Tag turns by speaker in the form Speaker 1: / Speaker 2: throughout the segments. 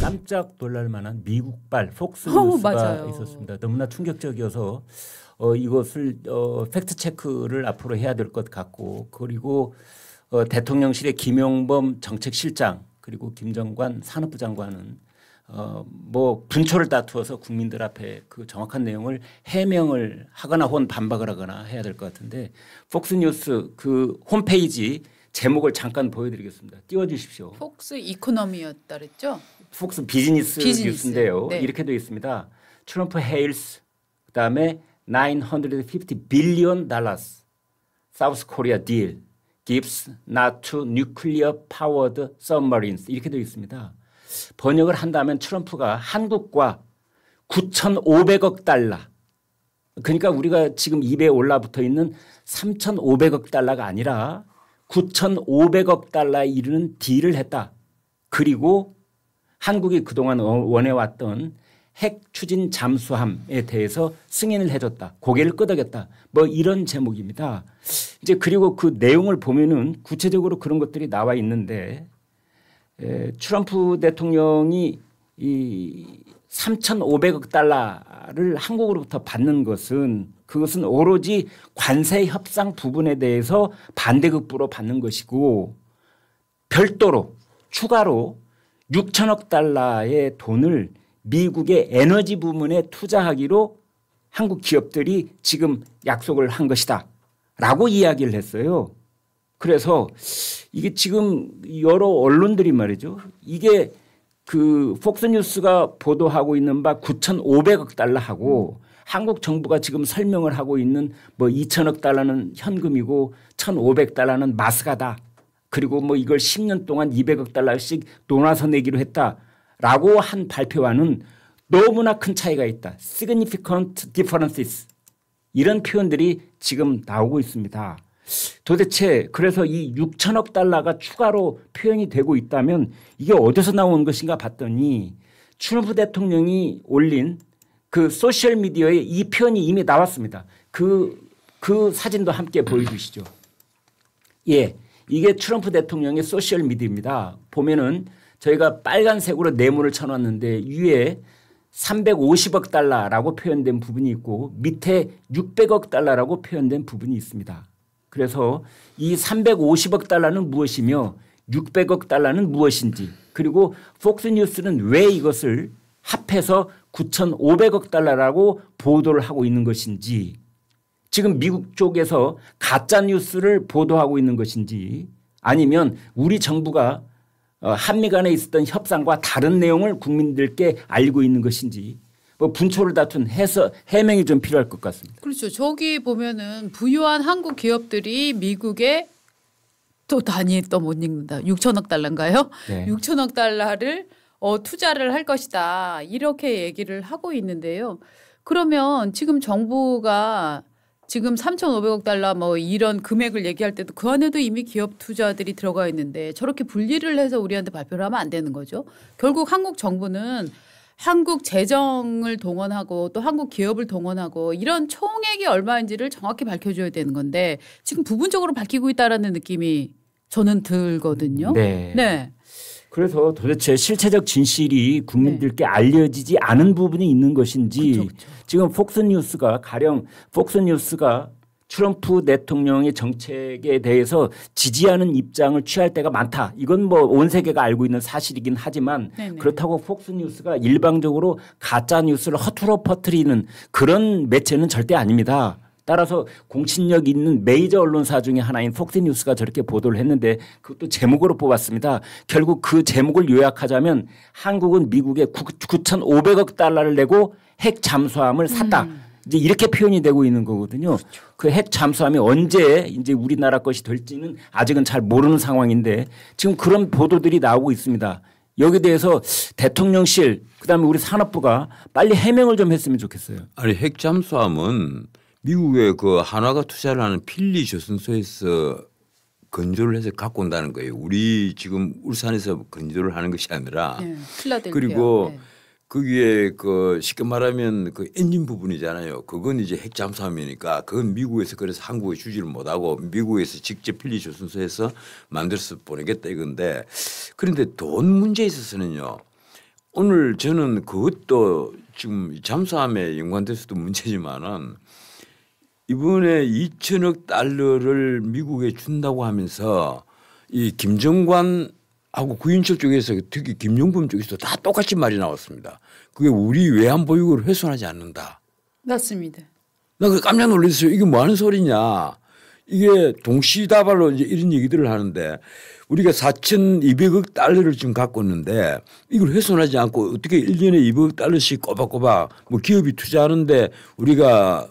Speaker 1: 깜짝 놀랄 만한 미국발 폭스뉴스가
Speaker 2: 맞아요.
Speaker 1: 있었습니다. 너무나 충격적이어서 이것을 팩트 체크를 앞으로 해야 될 것 같고, 그리고 대통령실의 김용범 정책실장 그리고 김정관 산업부 장관은 뭐 분초를 다투어서 국민들 앞에 그 정확한 내용을 해명을 하거나 혹은 반박을 하거나 해야 될 것 같은데, 폭스뉴스 그 홈페이지 제목을 잠깐 보여드리겠습니다. 띄워주십시오.
Speaker 2: 폭스 이코노미였다 그랬죠?
Speaker 1: 폭스 비즈니스 뉴스인데요.
Speaker 2: 네.
Speaker 1: 이렇게 되어 있습니다. 트럼프 헤일스 그다음에 950 billion dollars South Korea deal gives not to nuclear powered submarines 이렇게 되어 있습니다. 번역을 한다면 트럼프가 한국과 9,500억 달러, 그러니까 우리가 지금 입에 올라붙어 있는 3,500억 달러가 아니라 9,500억 달러에 이르는 딜을 했다. 그리고 한국이 그동안 원해왔던 핵 추진 잠수함에 대해서 승인을 해줬다. 고개를 끄덕였다. 뭐 이런 제목입니다. 이제 그리고 그 내용을 보면은 구체적으로 그런 것들이 나와 있는데, 트럼프 대통령이 이 3,500억 달러를 한국으로부터 받는 것은 그것은 오로지 관세 협상 부분에 대해서 반대급부로 받는 것이고, 별도로 추가로 6천억 달러의 돈을 미국의 에너지 부문에 투자하기로 한국 기업들이 지금 약속을 한 것이다 라고 이야기를 했어요. 그래서 이게 지금 여러 언론들이 말이죠. 이게 그 폭스뉴스가 보도하고 있는 바 9,500억 달러하고 한국 정부가 지금 설명을 하고 있는 뭐 2천억 달러는 현금이고 1,500달러는 마스가다. 그리고 뭐 이걸 10년 동안 200억 달러씩 나눠서 내기로 했다라고 한 발표와는 너무나 큰 차이가 있다. Significant differences. 이런 표현들이 지금 나오고 있습니다. 도대체 그래서 이 6천억 달러가 추가로 표현이 되고 있다면 이게 어디서 나온 것인가 봤더니 트럼프 대통령이 올린 그 소셜미디어에 이 표현이 이미 나왔습니다. 그 사진도 함께 보여주시죠. 예. 이게 트럼프 대통령의 소셜미디어입니다. 보면은 저희가 빨간색으로 네모를 쳐놨는데 위에 350억 달러라고 표현된 부분이 있고 밑에 600억 달러라고 표현된 부분이 있습니다. 그래서 이 350억 달러는 무엇이며 600억 달러는 무엇인지, 그리고 폭스뉴스는 왜 이것을 합해서 9,500억 달러라고 보도를 하고 있는 것인지, 지금 미국 쪽에서 가짜 뉴스를 보도하고 있는 것인지, 아니면 우리 정부가 한미 간에 있었던 협상과 다른 내용을 국민들께 알고 있는 것인지, 뭐 분초를 다툰 해명이 좀 필요할 것 같습니다.
Speaker 2: 그렇죠. 저기 보면은 부유한 한국 기업들이 미국에 또 단위 또 못 읽는다. 6천억 달러인가요?
Speaker 1: 네.
Speaker 2: 6천억 달러를 투자를 할 것이다. 이렇게 얘기를 하고 있는데요. 그러면 지금 정부가 지금 3,500억 달러 뭐 이런 금액을 얘기할 때도 그 안에도 이미 기업 투자들이 들어가 있는데 저렇게 분리를 해서 우리한테 발표를 하면 안 되는 거죠. 결국 한국 정부는 한국 재정을 동원하고 또 한국 기업을 동원하고 이런 총액이 얼마인지를 정확히 밝혀줘야 되는 건데 지금 부분적으로 밝히고 있다라는 느낌이 저는 들거든요.
Speaker 1: 네.
Speaker 2: 네.
Speaker 1: 그래서 도대체 실체적 진실이 국민들께 알려지지 않은 부분이 있는 것인지,
Speaker 2: 그쵸.
Speaker 1: 지금 폭스뉴스가 트럼프 대통령의 정책에 대해서 지지하는 입장을 취할 때가 많다. 이건 뭐 온 세계가 알고 있는 사실이긴 하지만
Speaker 2: 네네.
Speaker 1: 그렇다고 폭스뉴스가 일방적으로 가짜 뉴스를 허투루 퍼뜨리는 그런 매체는 절대 아닙니다. 따라서 공신력 있는 메이저 언론사 중에 하나인 폭스뉴스가 저렇게 보도를 했는데 그것도 제목으로 뽑았습니다. 결국 그 제목을 요약하자면 한국은 미국에 9,500억 달러를 내고 핵 잠수함을 샀다. 이제 이렇게 표현이 되고 있는 거거든요. 그 핵 잠수함이 언제 이제 우리나라 것이 될지는 아직은 잘 모르는 상황인데 지금 그런 보도들이 나오고 있습니다. 여기에 대해서 대통령실 그다음에 우리 산업부가 빨리 해명을 좀 했으면 좋겠어요.
Speaker 3: 아니 핵 잠수함은 미국의 그 한화가 투자를 하는 필리 조선소에서 건조를 해서 갖고 온다는 거예요. 우리 지금 울산에서 건조를 하는 것이 아니라.
Speaker 2: 네. 필라델피아.
Speaker 3: 그리고
Speaker 2: 네.
Speaker 3: 거기에 그 쉽게 말하면 그 엔진 부분이잖아요. 그건 이제 핵 잠수함이니까 그건 미국에서 그래서 한국에 주지를 못하고 미국에서 직접 필리 조선소에서 만들어서 보내겠다 이건데 그런데 돈 문제에 있어서는요. 오늘 저는 그것도 지금 잠수함에 연관돼서도 문제지만은 이번에 2천억 달러를 미국에 준다고 하면서 이 김정관하고 구인철 쪽에서 특히 김용범 쪽에서 다 똑같이 말이 나왔습니다. 그게 우리 외환 보유고를 훼손하지 않는다.
Speaker 2: 맞습니다.
Speaker 3: 나 그 깜짝 놀랐어요. 이게 뭐 하는 소리냐. 이게 동시다발로 이제 이런 얘기들을 하는데 우리가 4,200억 달러를 지금 갖고 있는데 이걸 훼손하지 않고 어떻게 1년에 200억 달러씩 꼬박꼬박 뭐 기업이 투자하는데 우리가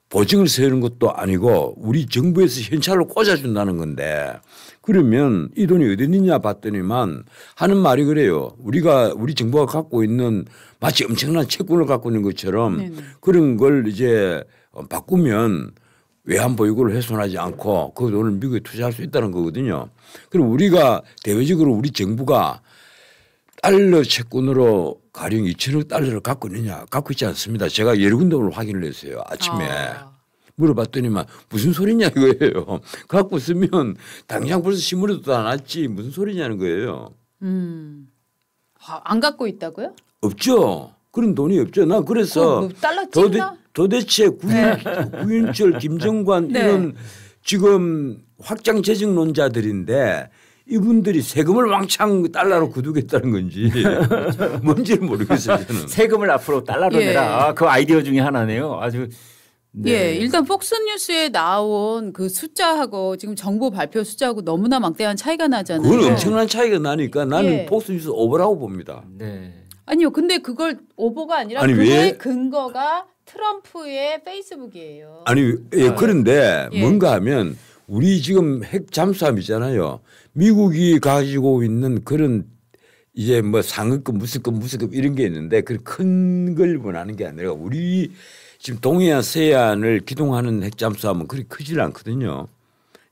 Speaker 3: 보증을 세우는 것도 아니고 우리 정부에서 현찰로 꽂아준다는 건데 그러면 이 돈이 어디 있느냐 봤더니만 하는 말이 그래요. 우리 정부가 갖고 있는 마치 엄청난 채권을 갖고 있는 것처럼
Speaker 2: 네네.
Speaker 3: 그런 걸 이제 바꾸면 외환 보유고를 훼손하지 않고 그 돈을 미국에 투자할 수 있다는 거거든요. 그럼 우리가 대외적으로 우리 정부가 달러 채권으로 가령 2천억 달러를 갖고 있느냐 갖고 있지 않습니다. 제가 여러 군데 오늘 확인을 했어요. 아침에. 물어봤더니만 무슨 소리냐 이거예요. 갖고 있으면 당장 벌써 신문에도 다 났지 무슨 소리냐는 거예요.
Speaker 2: 안 갖고 있다고요?
Speaker 3: 없죠. 그런 돈이 없죠. 나 그래서
Speaker 2: 뭐 달러 찍나?
Speaker 3: 도대체 구윤철, 김정관
Speaker 2: 네.
Speaker 3: 이런 지금 확장 재정론자들인데 이분들이 세금을 왕창 달러로 거두겠다는 건지 뭔지를 모르겠어요. 저는.
Speaker 1: 세금을 앞으로 달러로
Speaker 2: 예.
Speaker 1: 내라. 그 아이디어 중에 하나네요. 아주. 네.
Speaker 2: 예, 일단 폭스뉴스에 나온 그 숫자하고 지금 정부 발표 숫자하고 너무나 막대한 차이가 나잖아요.
Speaker 3: 그건 엄청난 차이가 나니까 나는
Speaker 2: 예.
Speaker 3: 폭스뉴스 오버라고 봅니다.
Speaker 1: 네.
Speaker 2: 아니요, 근데 그걸 오보가 아니라
Speaker 3: 아니,
Speaker 2: 그거의
Speaker 3: 왜?
Speaker 2: 근거가 트럼프의 페이스북이에요.
Speaker 3: 아니 예, 그런데
Speaker 2: 예.
Speaker 3: 뭔가 하면 우리 지금 핵 잠수함이잖아요. 미국이 가지고 있는 그런 이제 뭐 상급급 무슨 급 이런 게 있는데 그 큰 걸 원하는 게 아니라 우리 지금 동해안 서해안을 기동하는 핵 잠수함은 그리 크질 않거든요.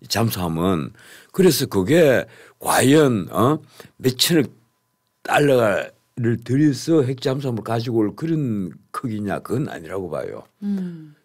Speaker 3: 이 잠수함은 그래서 그게 과연 몇천억 달러를 들여서 핵 잠수함을 가지고 올 그런 크기냐 그건 아니라고 봐요.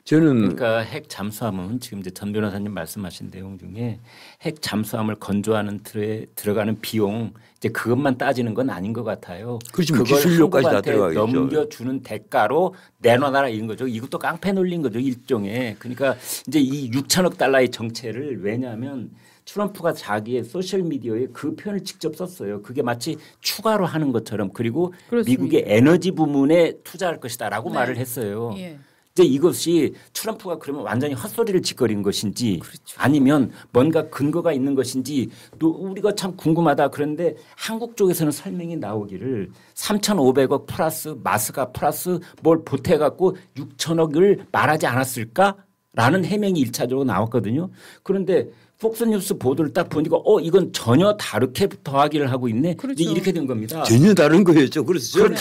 Speaker 3: 저는
Speaker 1: 그러니까 핵 잠수함은 지금 이제 전 변호사님 말씀하신 내용 중에 핵 잠수함을 건조하는 틀에 들어가는 비용 이제 그것만 따지는 건 아닌 것 같아요.
Speaker 3: 그렇지 뭐
Speaker 1: 그걸
Speaker 3: 기술료까지 다
Speaker 1: 한국한테
Speaker 3: 들어가겠죠.
Speaker 1: 넘겨주는 대가로 내놔라 이런 거죠. 이것도 깡패 놀린 거죠 일종의. 그러니까 이제 이 6천억 달러의 정체를 왜냐하면 트럼프가 자기의 소셜 미디어에 그 표현을 직접 썼어요. 그게 마치 추가로 하는 것처럼 그리고
Speaker 2: 그렇습니다.
Speaker 1: 미국의 에너지 부문에 투자할 것이다라고
Speaker 2: 네.
Speaker 1: 말을 했어요.
Speaker 2: 예.
Speaker 1: 이제 이것이 트럼프가 그러면 완전히 헛소리를 짓거린 것인지
Speaker 2: 그렇죠.
Speaker 1: 아니면 뭔가 근거가 있는 것인지 또 우리가 참 궁금하다. 그런데 한국 쪽에서는 설명이 나오기를 3,500억 플러스 마스가 플러스 뭘 보태갖고 6천억을 말하지 않았을까라는 해명이 1차적으로 나왔거든요. 그런데 폭스뉴스 보도를 딱 보니까 이건 전혀 다르게 더하기를 하고 있네.
Speaker 2: 그렇죠.
Speaker 1: 이제 이렇게 된 겁니다.
Speaker 3: 전혀 다른 거였죠. 그래서 저는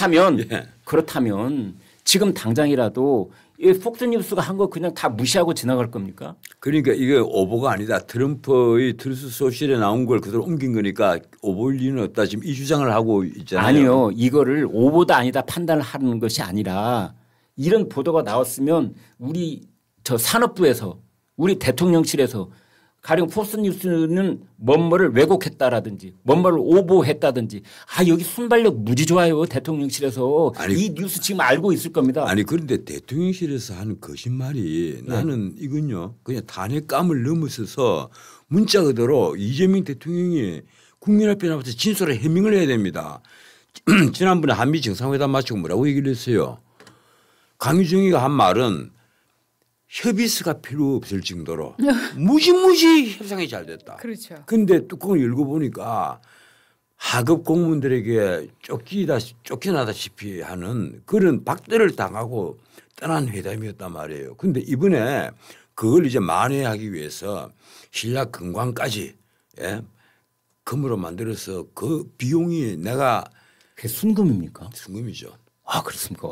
Speaker 1: 그렇다면 지금 당장이라도 이 폭스뉴스가 한 거 그냥 다 무시하고 지나갈 겁니까?
Speaker 3: 그러니까 이게 오보가 아니다. 트럼프의 트루스 소셜에 나온 걸 그대로 옮긴 거니까 오보일 리는 없다. 지금 이 주장을 하고 있잖아요.
Speaker 1: 아니요. 이거를 오보다 아니다 판단을 하는 것이 아니라 이런 보도가 나왔으면 우리 저 산업부에서 우리 대통령실에서 가령 폭스뉴스는 뭔뭐를 왜곡했다라든지 뭔뭐를 오보했다든지 여기 순발력 무지 좋아요. 대통령실에서 이 뉴스 지금 알고 있을 겁니다.
Speaker 3: 아니 그런데 대통령실에서 하는 거짓말이 나는 이건요. 그냥 탄핵감을 넘어서서 문자 그대로 이재명 대통령이 국민 앞에 나와서 진솔한 해명을 해야 됩니다. 지난번에 한미 정상회담 마치고 뭐라고 얘기를 했어요. 강유정이가 한 말은 협의서가 필요 없을 정도로 무지무지 협상이 잘 됐다.
Speaker 2: 그렇죠.
Speaker 3: 그런데 뚜껑을 읽어보니까 하급 공무원들에게 쫓겨나다시피 하는 그런 박대를 당하고 떠난 회담이었단 말이에요. 그런데 이번에 그걸 이제 만회하기 위해서 신라 금관까지 금으로 만들어서 그 비용이 내가
Speaker 1: 그게 순금입니까?
Speaker 3: 순금이죠.
Speaker 1: 그렇습니까?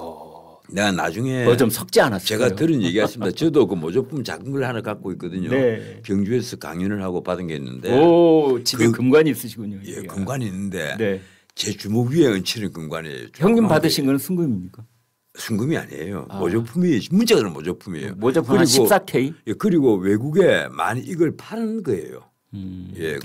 Speaker 3: 내가 나중에
Speaker 1: 좀 섞지 않았어요.
Speaker 3: 제가 들은 얘기였습니다. 저도 그 모조품 작은 걸 하나 갖고 있거든요.
Speaker 1: 네.
Speaker 3: 경주에서 강연을 하고 받은 게 있는데
Speaker 1: 집에 금관이 있으시군요.
Speaker 3: 예, 금관이 있는데
Speaker 1: 네.
Speaker 3: 제 주먹 위에 얹히는 금관이에요.
Speaker 1: 형님 받으신 건 순금입니까?
Speaker 3: 순금이 아니에요. 모조품이 문자는 모조품이에요.
Speaker 1: 모조품 한 14K.
Speaker 3: 예, 그리고 외국에 많이 이걸 파는 거예요. 예,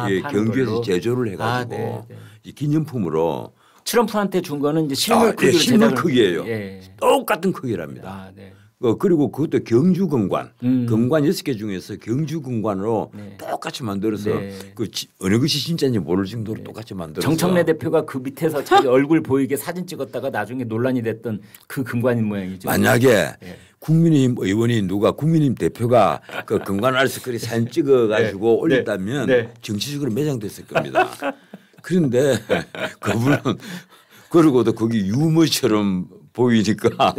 Speaker 3: 예, 경주에서
Speaker 1: 걸로.
Speaker 3: 제조를 해가지고 이 기념품으로
Speaker 1: 트럼프한테 준 거는 이제 실물
Speaker 3: 예,
Speaker 1: 크기로
Speaker 3: 실물 크기예요.
Speaker 1: 예.
Speaker 3: 똑같은 크기랍니다.
Speaker 1: 아, 네.
Speaker 3: 그리고 그것도 경주 금관, 금관 6개 중에서 경주 금관으로
Speaker 1: 네.
Speaker 3: 똑같이 만들어서
Speaker 1: 네.
Speaker 3: 어느 것이 진짜인지 모를 정도로 똑같이 만들어서
Speaker 1: 정청래 대표가 그 밑에서 자기 얼굴 보이게 사진 찍었다가 나중에 논란이 됐던 그 금관인 모양이죠.
Speaker 3: 만약에
Speaker 1: 네.
Speaker 3: 국민의힘 의원이 누가 국민의힘 대표가 그 금관 아래서 사진 찍어가지고
Speaker 1: 네.
Speaker 3: 올렸다면
Speaker 1: 네.
Speaker 3: 정치적으로 매장됐을 겁니다. 그런데 그분은 그러고도 거기 유머처럼 보이니까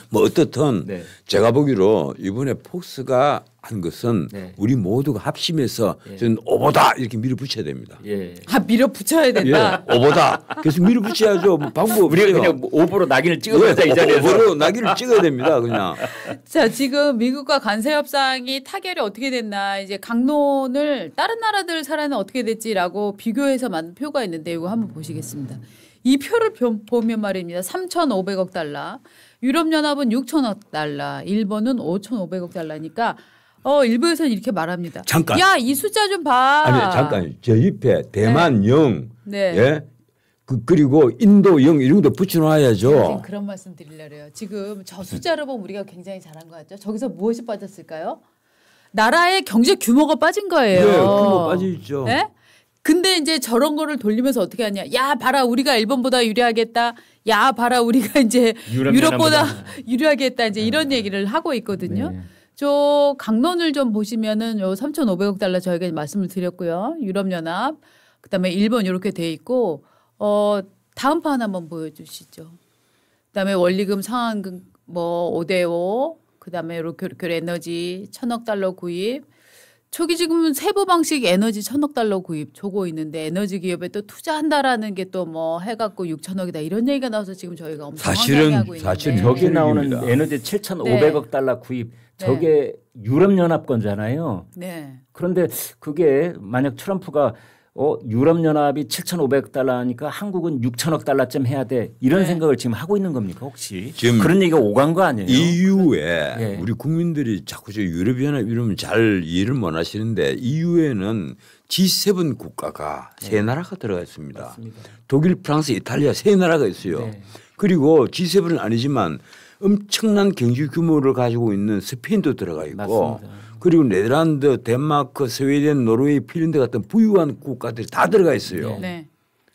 Speaker 3: 뭐 어떻든
Speaker 1: 네.
Speaker 3: 제가 보기로 이번에 폭스가 한 것은
Speaker 1: 네.
Speaker 3: 우리 모두가 합심해서 저는 오보다 이렇게 밀어붙여야 됩니다.
Speaker 1: 예.
Speaker 2: 밀어붙여야 된다.
Speaker 3: 예, 오보다 계속 밀어붙여야죠. 뭐 방법 없어요.
Speaker 1: 우리가 그냥 오보로 낙인을 찍어보자 이 자리에서.
Speaker 3: 오보로 낙인을 찍어야 됩니다. 그냥.
Speaker 2: 자, 지금 미국과 관세 협상이 타결이 어떻게 됐나 이제 강론을 다른 나라들 사례는 어떻게 됐지라고 비교해서 만든 표가 있는데 이거 한번 보시겠습니다. 이 표를 보면 말입니다. 3,500억 달러, 유럽연합은 6천억 달러, 일본은 5,500억 달러니까 일부에서는 이렇게 말합니다.
Speaker 3: 잠깐.
Speaker 2: 야, 이 숫자 좀 봐.
Speaker 3: 아니 잠깐 저 옆에 대만 영,
Speaker 2: 네.
Speaker 3: 예, 그리고 인도 영 이런 것도 붙여놔야죠.
Speaker 2: 지금 그런 말씀 드리려고요. 지금 저 숫자를 보면 우리가 굉장히 잘한 것 같죠. 저기서 무엇이 빠졌을까요? 나라의 경제 규모가 빠진 거예요.
Speaker 3: 네, 규모 빠져있죠.
Speaker 2: 네? 근데 이제 저런 거를 돌리면서 어떻게 하냐. 야, 봐라. 우리가 일본보다 유리하겠다. 야, 봐라. 우리가 이제 유럽보다 유리하겠다. 이제 이런 얘기를 하고 있거든요.
Speaker 1: 네.
Speaker 2: 저 강론을 좀 보시면은 요 3,500억 달러 저희가 말씀을 드렸고요. 유럽연합, 그다음에 일본 이렇게 돼 있고 다음 판 한번 보여주시죠. 그다음에 원리금 상환금 뭐 5대5, 그다음에 이렇게 에너지 1,000억 달러 구입. 저기 지금 세부 방식 에너지 1,000억 달러 구입 조고 있는데 에너지 기업에 또 투자한다라는 게 또 뭐 해갖고 6,000억이다 이런 얘기가 나와서 지금 저희가 엄청 황당해하고 있는데
Speaker 1: 여기 나오는
Speaker 3: 일입니다.
Speaker 1: 에너지 7,500억 달러 구입 저게 유럽연합 건잖아요.
Speaker 2: 네.
Speaker 1: 그런데 그게 만약 트럼프가 유럽연합이 7,500억 달러 하니까 한국은 6천억 달러쯤 해야 돼 이런 생각을 지금 하고 있는 겁니까 혹시?
Speaker 3: 지금
Speaker 1: 그런 얘기가 오간 거 아니에요?
Speaker 3: EU에
Speaker 1: 예.
Speaker 3: 우리 국민들이 자꾸 저 유럽연합 이러면 잘 이해를 못 하시는데 EU에는 G7 국가가 세 나라가 들어가 있습니다.
Speaker 1: 맞습니다.
Speaker 3: 독일, 프랑스, 이탈리아 세 나라가 있어요.
Speaker 1: 네.
Speaker 3: 그리고 G7은 아니지만 엄청난 경제 규모를 가지고 있는 스페인도 들어가 있고
Speaker 1: 맞습니다.
Speaker 3: 그리고 네덜란드, 덴마크, 스웨덴, 노르웨이, 핀란드 같은 부유한 국가들이 다 들어가 있어요.
Speaker 2: 네.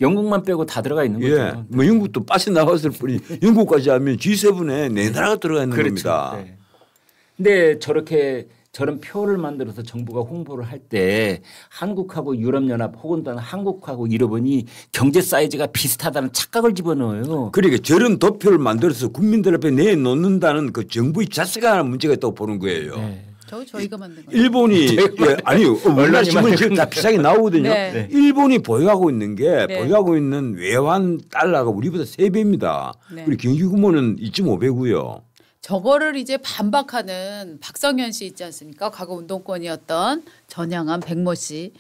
Speaker 1: 영국만 빼고 다 들어가 있는 거죠.
Speaker 3: 예, 뭐 영국도 빠져나왔을 뿐이 영국까지 하면 G7에 네 나라가 들어가 있는
Speaker 1: 그렇죠.
Speaker 3: 겁니다.
Speaker 1: 네. 근데 저런 표를 만들어서 정부가 홍보를 할 때 한국하고 유럽연합 혹은 한국하고 일본이 경제 사이즈가 비슷하다는 착각을 집어넣어요.
Speaker 3: 그러니까 저런 도표를 만들어서 국민들 앞에 내놓는다는 그 정부의 자세가 문제가 있다고 보는 거예요.
Speaker 1: 네.
Speaker 2: 저희가 만든 거예요.
Speaker 3: 일본이 아니요 우리나라 신문 지금 다 비싸게 나오거든요.
Speaker 2: 네.
Speaker 3: 일본이 보유하고 있는 게
Speaker 2: 네.
Speaker 3: 보유하고 있는 외환 달러가 우리보다 3배입니다.
Speaker 2: 네.
Speaker 3: 그리고 경기 규모는 2.5배고요.
Speaker 2: 저거를 이제 반박하는 박성현 씨 있지 않습니까? 과거 운동권이었던 전향한 백모 씨,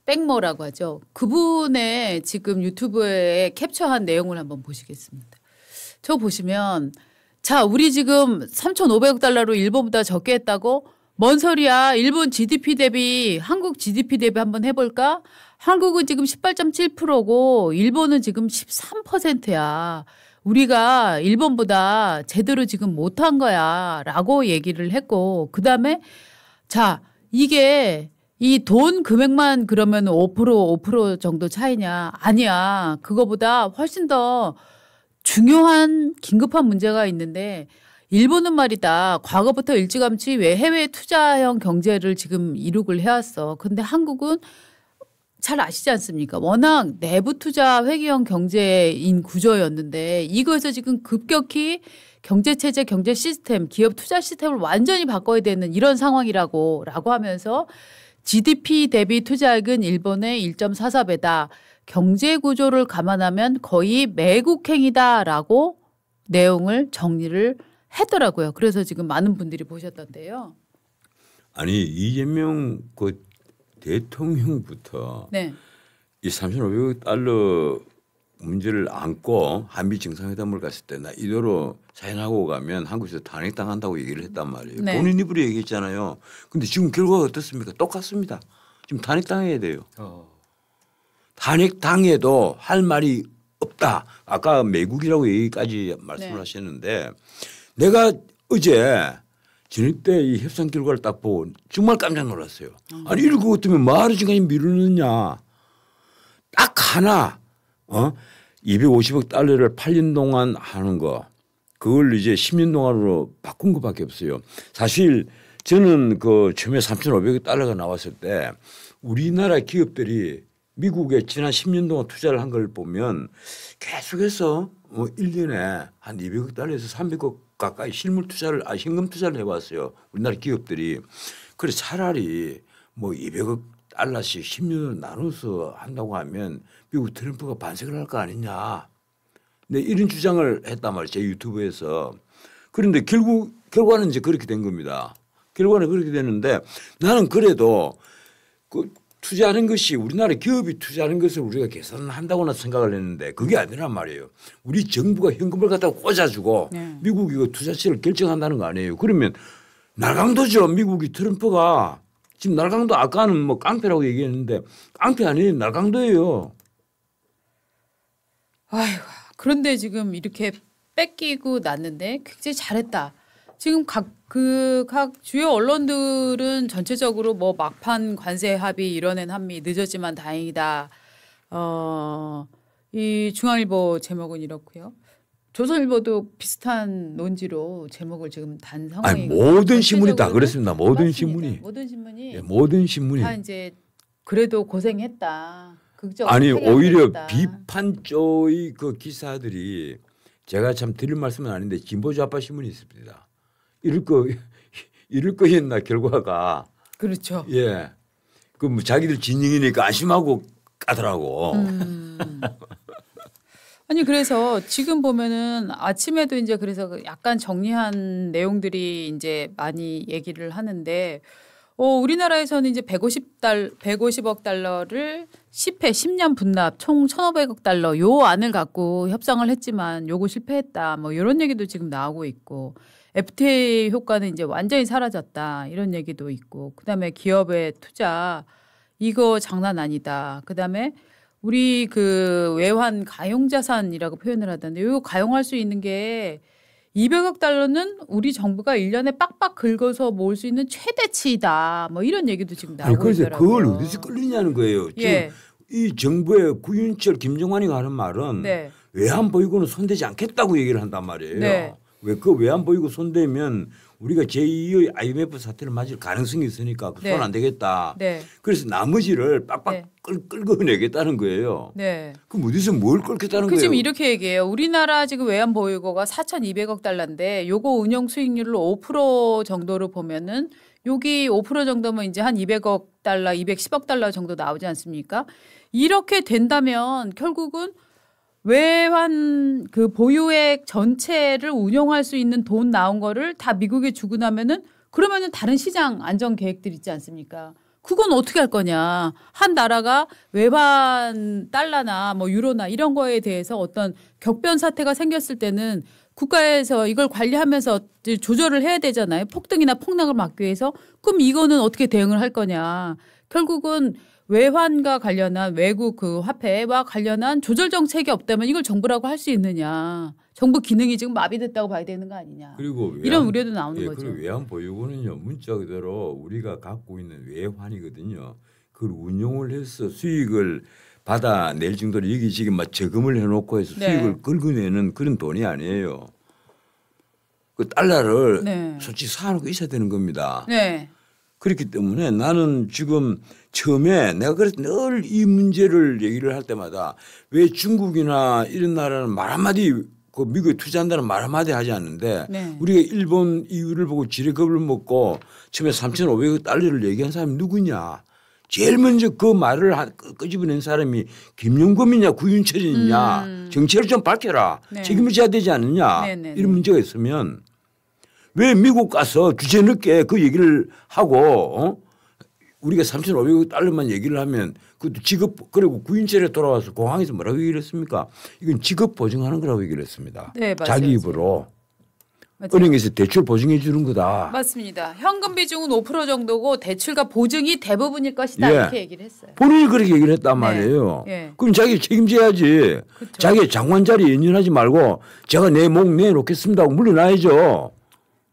Speaker 2: 백모라고 하죠. 그분의 지금 유튜브에 캡처한 내용을 한번 보시겠습니다. 저 보시면 자, 우리 지금 3,500억 달러로 일본보다 적게 했다고? 뭔 소리야? 일본 GDP 대비 한국 GDP 대비 한번 해볼까? 한국은 지금 18.7%고 일본은 지금 13%야. 우리가 일본보다 제대로 지금 못한 거야 라고 얘기를 했고 그다음에 자 이게 이 돈 금액만 그러면 5% 정도 차이냐 아니야 그거보다 훨씬 더 중요한 긴급한 문제가 있는데 일본은 말이다 과거부터 일찌감치 왜 해외 투자형 경제를 지금 이룩을 해왔어 근데 한국은 잘 아시지 않습니까? 워낙 내부 투자 회귀형 경제인 구조였는데 이거에서 지금 급격히 경제 체제, 경제 시스템, 기업 투자 시스템을 완전히 바꿔야 되는 이런 상황이라고 하면서 GDP 대비 투자액은 일본의 1.44배다. 경제 구조를 감안하면 거의 매국행이다라고 내용을 정리를 했더라고요. 그래서 지금 많은 분들이 보셨던데요.
Speaker 3: 아니 이재명 그 대통령부터
Speaker 2: 네.
Speaker 3: 이 3,500억 달러 문제를 안고 한미 정상회담을 갔을 때 나 이대로 사인하고 가면 한국에서 탄핵당한다고 얘기를 했단 말이에요.
Speaker 2: 네.
Speaker 3: 본인 입으로 얘기했잖아요. 근데 지금 결과가 어떻습니까? 똑같습니다. 지금 탄핵당해야 돼요. 탄핵당해도 할 말이 없다. 아까 매국이라고 얘기까지 말씀을
Speaker 2: 네.
Speaker 3: 하셨는데 내가 어제 저녁 때 이 협상 결과를 딱 보고 정말 깜짝 놀랐어요. 아니 이럴 것 같으면 뭐하러 지금까지 미루느냐. 딱 하나 250억 달러를 8년 동안 하는 거 그걸 이제 10년 동안으로 바꾼 것밖에 없어요. 사실 저는 그 처음에 3,500억 달러가 나왔을 때 우리나라 기업들이 미국에 지난 10년 동안 투자를 한 걸 보면 계속해서 1년에 한 200억 달러에서 300억 가까이 실물 투자를 현금 투자를 해왔어요. 우리나라 기업들이. 그래서 차라리 뭐 200억 달러씩 10년을 나눠서 한다고 하면 미국 트럼프가 반색을 할 거 아니냐. 네, 이런 주장을 했단 말이에요. 제 유튜브에서. 그런데 결과는 이제 그렇게 된 겁니다. 결과는 그렇게 됐는데 나는 그래도 그 투자하는 것이 우리나라 기업이 투자하는 것을 우리가 계산한다고나 생각을 했는데 그게 아니란 말이에요. 우리 정부가 현금을 갖다가 꽂아주고
Speaker 2: 네.
Speaker 3: 미국이 그 투자처를 결정한다는 거 아니에요. 그러면 날강도죠. 미국이 트럼프가 지금 날강도 아까는 뭐 깡패라고 얘기했는데 깡패 아니에요. 날강도예요.
Speaker 2: 아이고, 그런데 지금 이렇게 뺏기고 났는데 굉장히 잘했다. 지금 각 주요 언론들은 전체적으로 뭐 막판 관세 합의 이뤄낸 한미 늦었지만 다행이다. 이 중앙일보 제목은 이렇고요. 조선일보도 비슷한 논지로 제목을 지금 단
Speaker 3: 아니
Speaker 2: 상황이고
Speaker 3: 모든 신문이 다 그랬습니다. 모든
Speaker 2: 맞습니다.
Speaker 3: 신문이.
Speaker 2: 모든 신문이
Speaker 3: 네, 모든 신문이.
Speaker 2: 다 이제 그래도 고생했다.
Speaker 3: 아니 오히려
Speaker 2: 했다.
Speaker 3: 비판 쪽의 그 기사들이 제가 참 드릴 말씀은 아닌데 진보 좌파 신문이 있습니다. 이럴 거였나 결과가.
Speaker 2: 그렇죠.
Speaker 3: 예. 그 뭐 자기들 진영이니까 안심하고 까더라고.
Speaker 2: 아니 그래서 지금 보면은 아침에도 이제 그래서 약간 정리한 내용들이 이제 많이 얘기를 하는데 우리나라에서는 이제 150억 달러를 10회 10년 분납 총 1,500억 달러 요 안을 갖고 협상을 했지만 요거 실패했다. 뭐 이런 얘기도 지금 나오고 있고 FTA 효과는 이제 완전히 사라졌다. 이런 얘기도 있고 그다음에 기업의 투자 이거 장난 아니다. 그다음에 우리 그 외환 가용 자산이라고 표현을 하던데 요 가용할 수 있는 게 200억 달러는 우리 정부가 1년에 빡빡 긁어서 모을 수 있는 최대치이다. 뭐 이런 얘기도 지금 나오고
Speaker 3: 그래서
Speaker 2: 있더라고요.
Speaker 3: 그걸 어디서 끌리냐는 거예요.
Speaker 2: 예.
Speaker 3: 지금 이 정부의 구윤철 김정환이가 하는 말은
Speaker 2: 네.
Speaker 3: 외환 보유고는 손대지 않겠다고 얘기를 한단 말이에요.
Speaker 2: 네.
Speaker 3: 왜 그 외환 보유고 손대면 우리가 제2의 IMF 사태를 맞을 가능성이 있으니까
Speaker 2: 네.
Speaker 3: 손 안 되겠다.
Speaker 2: 네.
Speaker 3: 그래서 나머지를 빡빡
Speaker 2: 네.
Speaker 3: 끌어내겠다는 거예요.
Speaker 2: 네.
Speaker 3: 그럼 어디서 뭘 끌겠다는
Speaker 2: 그
Speaker 3: 거예요?
Speaker 2: 지금 이렇게 얘기해요. 우리나라 지금 외환 보유고가 4,200억 달러인데 요거 운영 수익률로 5% 정도로 보면은 여기 5% 정도면 이제 한 200억 달러, 210억 달러 정도 나오지 않습니까? 이렇게 된다면 결국은 외환 그 보유액 전체를 운용할 수 있는 돈 나온 거를 다 미국에 주고 나면은 그러면은 다른 시장 안정 계획들 있지 않습니까? 그건 어떻게 할 거냐. 한 나라가 외환 달러나 뭐 유로나 이런 거에 대해서 어떤 격변 사태가 생겼을 때는 국가에서 이걸 관리하면서 조절을 해야 되잖아요. 폭등이나 폭락을 막기 위해서. 그럼 이거는 어떻게 대응을 할 거냐. 결국은 외환과 관련한 외국 그 화폐와 관련한 조절 정책이 없다면 이걸 정부라고 할 수 있느냐. 정부 기능이 지금 마비됐다고 봐야 되는 거 아니냐.
Speaker 3: 그리고
Speaker 2: 이런 우려도 나오는 거죠.
Speaker 3: 그리고 외환 보유고는요. 문자 그대로 우리가 갖고 있는 외환이거든요. 그걸 운용을 해서 수익을 받아낼 정도로 여기 지금 막 저금을 해놓고 해서
Speaker 2: 네.
Speaker 3: 수익을 긁어내는 그런 돈이 아니에요. 그 달러를
Speaker 2: 네.
Speaker 3: 솔직히 사놓고 있어야 되는 겁니다.
Speaker 2: 네.
Speaker 3: 그렇기 때문에 나는 지금 처음에 내가 그래서 늘 이 문제를 얘기를 할 때마다 왜 중국이나 이런 나라는 말 한마디 그 미국에 투자한다는 말 한마디 하지 않는데
Speaker 2: 네.
Speaker 3: 우리가 일본 이유를 보고 지뢰겁을 먹고 처음에 3,500억 달러를 얘기한 사람이 누구냐. 제일 먼저 그 말을 끄집어낸 사람이 김용범이냐 구윤철이냐 정체를 좀 밝혀라.
Speaker 2: 네.
Speaker 3: 책임을 져야 되지 않느냐.
Speaker 2: 네.
Speaker 3: 이런 문제가 있으면 왜 미국 가서 주제 늦게 그 얘기를 하고 우리가 3,500달러만 얘기를 하면 그것도 지급 그리고 구인철에 돌아와서 공항에서 뭐라고 얘기를 했습니까? 이건 지급 보증하는 거라고 얘기를 했습니다.
Speaker 2: 네, 맞아요.
Speaker 3: 자기 입으로.
Speaker 2: 맞아요.
Speaker 3: 은행에서 대출 보증해 주는 거다.
Speaker 2: 맞습니다. 현금 비중은 5% 정도고 대출과 보증이 대부분일 것이다
Speaker 3: 예.
Speaker 2: 이렇게 얘기를 했어요.
Speaker 3: 본인이 그렇게 얘기를 했단
Speaker 2: 네.
Speaker 3: 말이에요.
Speaker 2: 예.
Speaker 3: 그럼 자기 책임져야지.
Speaker 2: 그렇죠.
Speaker 3: 자기 장관 자리 연연하지 말고 제가 내 목 내놓겠습니다 하고 물러나야죠.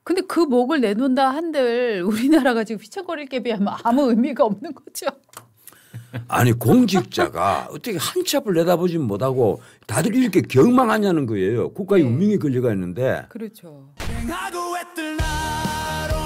Speaker 2: 근데 그 목을 내놓는다 한들 우리나라가 지금 휘청거릴 게 비하면 아무 의미가 없는 거죠.
Speaker 3: 아니 공직자가 어떻게 한 치 앞을 내다보지 못하고 다들 이렇게 경망하냐는 거예요. 국가의
Speaker 2: 네.
Speaker 3: 운명에 걸려가 있는데.
Speaker 2: 그렇죠.
Speaker 4: 하고 했던 하루